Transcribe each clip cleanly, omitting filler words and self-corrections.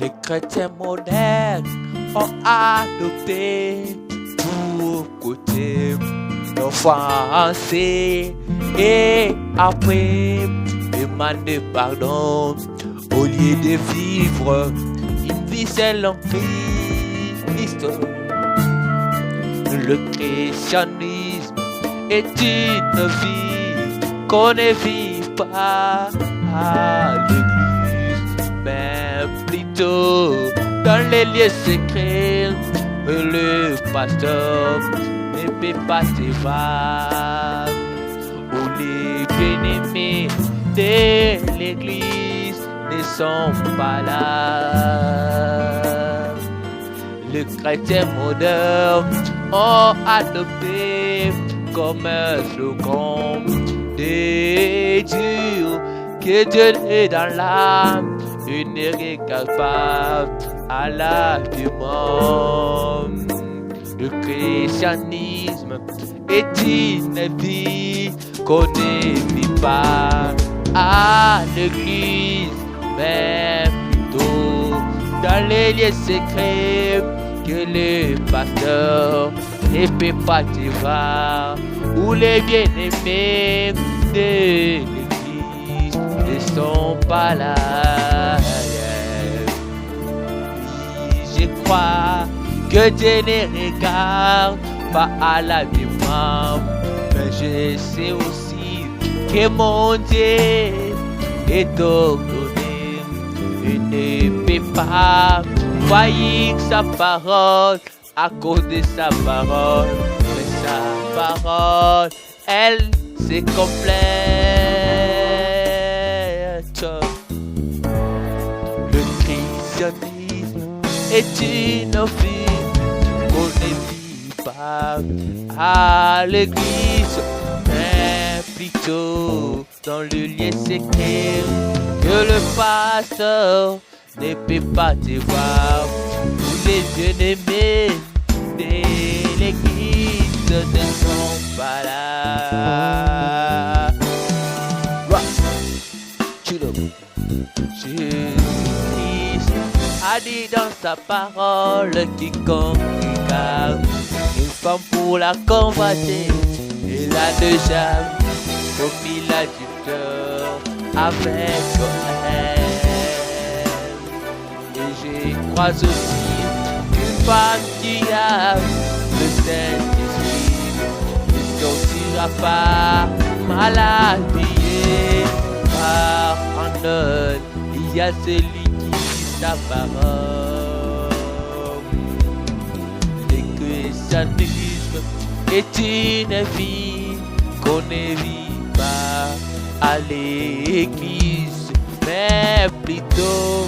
Les chrétiens modernes ont adopté pour côté l'offensé et après demander pardon au lieu de vivre une vie seule en Christ. Le christianisme est une vie qu'on ne vit pas à l'église, mais plutôt dans les lieux secrets où le pasteur ne peut pas te voir, où les bien-aimés de l'église ne sont pas là. Les chrétiens modernes ont adopté comme un slogan de Dieu que Dieu est dans l'âme et ne regarde pas à l'habillement. Le christianisme est une vie qu'on ne vit pas à l'église, mais plutôt dans les lieux secrets que le pasteur ne peut pas te voir, où les bien-aimés de l'église ne sont pas là. Je crois que Dieu ne regarde pas à l'habillement, mais je sais aussi que mon Dieu est ordonné et ne peut pas faillir sa parole à cause de sa parole, mais sa parole, elle, se complète. Le christianisme est une vie qu'on ne vit pas à l'église, mais plutôt dans le lieu secret que le pasteur ne peut pas te voir, où les bien-aimés de l'église ne sont pas là. Jésus-Christ a dit dans sa parole quiconque regarde une femme pour la convoiter, il a déjà commis l'adultère avec elle. Et je crois aussi qu'une femme qui a le Saint-Esprit ne sortira pas mal habillée, car en elle il y a celui qui dit sa parole. Le christianisme est une vie qu'on ne vit pas à l'église, mais plutôt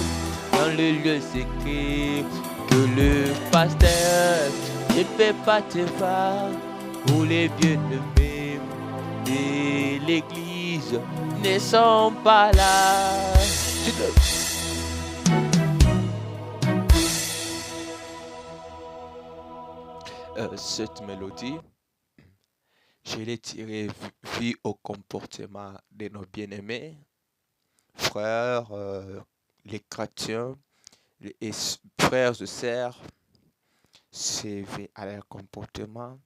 dans le lieu secret que le pasteur ne peut pas te voir, où les bien-aimés de l'église ne sont pas là. Cette mélodie, je l'ai tirée vu au comportement de nos bien-aimés, frères, les chrétiens, les frères et sœurs, c'est vu à leur comportement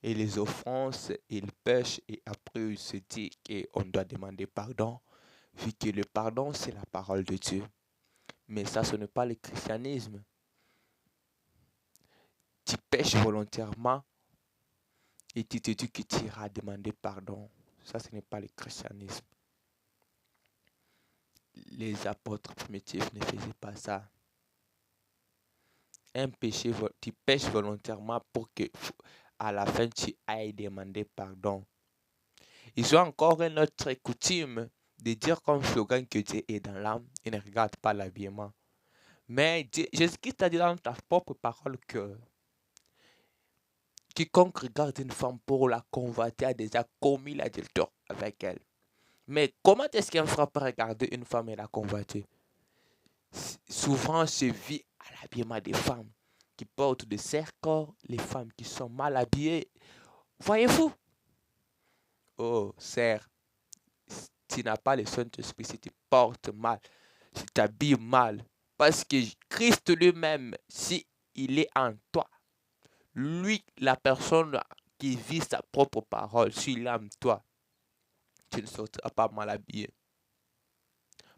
et les offenses, ils pêchent et après il se dit qu'on doit demander pardon, vu que le pardon c'est la parole de Dieu. Mais ça, ce n'est pas le christianisme. Tu pêches volontairement et tu te dis que tu iras demander pardon. Ça, ce n'est pas le christianisme. Les apôtres primitifs ne faisaient pas ça. Un péché, tu pêches volontairement pour que à la fin tu ailles demander pardon. Ils ont encore une autre coutume de dire comme slogan que Dieu est dans l'âme et ne regarde pas l'habillement. Mais Jésus-Christ a dit dans ta propre parole que quiconque regarde une femme pour la convoiter a déjà commis l'adultère avec elle. Mais comment est-ce qu'un frère peut regarder une femme et la convoiter? Souvent, se vit à l'habillement des femmes qui portent de cercles, les femmes qui sont mal habillées. Voyez-vous? Oh, sœur, tu n'as pas le Saint-Esprit si tu portes mal, si tu t'habilles mal. Parce que Christ lui-même, si il est en toi, lui, la personne qui vit sa propre parole, s'il est en toi, tu ne sortiras pas mal habillé.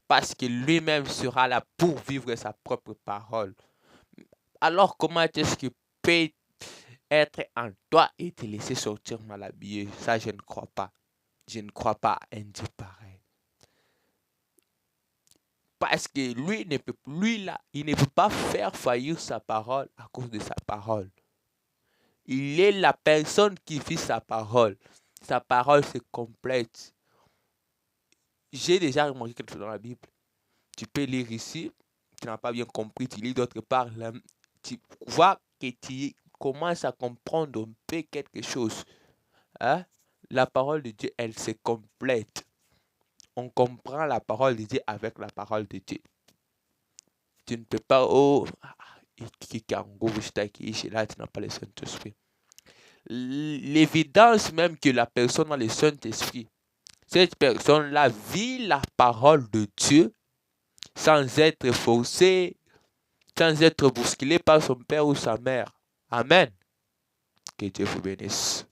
Parce que lui-même sera là pour vivre sa propre parole. Alors comment est-ce qu'il peut être en toi et te laisser sortir mal habillé? Ça, je ne crois pas. Je ne crois pas à un Dieu pareil. Parce que il ne peut pas faire faillir sa parole à cause de sa parole. Il est la personne qui vit sa parole. Sa parole se complète. J'ai déjà remarqué quelque chose dans la Bible. Tu peux lire ici, tu n'as pas bien compris, tu lis d'autre part, là, tu vois que tu commences à comprendre un peu quelque chose. Hein? La parole de Dieu, elle se complète. On comprend la parole de Dieu avec la parole de Dieu. Tu ne peux pas, là, tu n'as pas le Saint-Esprit. L'évidence même que la personne a le Saint-Esprit, cette personne-là vit la parole de Dieu sans être forcée, sans être bousculée par son père ou sa mère. Amen. Que Dieu vous bénisse.